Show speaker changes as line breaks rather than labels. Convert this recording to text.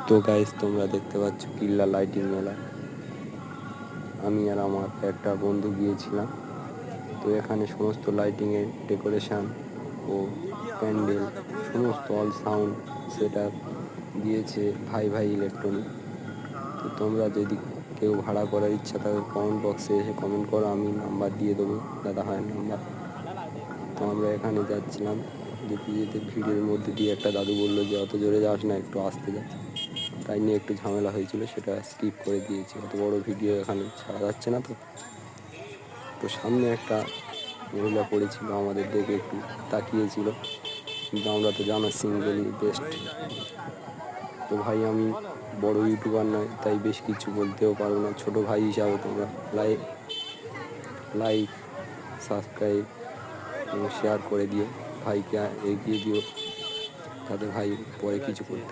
তো গাইস, তোমরা দেখতে পাচ্ছ কিল্লা লাইটিং মেলা। আমি আর আমার একটা বন্ধু গিয়েছিলাম। তো এখানে সমস্ত লাইটিংয়ের ডেকোরেশন ও প্যান্ডেল, সমস্ত অল সাউন্ড সেট আপ দিয়েছে ভাই ভাই ইলেকট্রনিক। তো তোমরা যদি কেউ ভাড়া করার ইচ্ছা থাকে কমেন্ট বক্সে এসে কমেন্ট করো, আমি নাম্বার দিয়ে দেবো, দাদা ভাইয়ের নাম্বার। তো আমরা এখানে যাচ্ছিলাম, যেতে যেতে ভিড়ের মধ্যে দিয়ে একটা দাদু বললো যে অত জোরে যাস না, একটু আসতে যা। তাই নিয়ে একটু ঝামেলা হয়েছিল, সেটা স্কিপ করে দিয়েছি। অত বড় ভিডিও এখানে ছাড়া যাচ্ছে না। তো সামনে একটা মহিলা পড়েছিল, আমাদের দেখে একটু তাকিয়েছিল, কিন্তু আমরা তো জানো সিঙ্গেলই বেস্ট। তো ভাই, আমি বড় ইউটিউবার নয়, তাই বেশ কিছু বলতেও পারবো না। ছোট ভাই হিসাবে তোমরা লাইক সাবস্ক্রাইব এবং শেয়ার করে দিও, ভাইকে এগিয়ে দিও, যাতে ভাই পরে কিছু করতে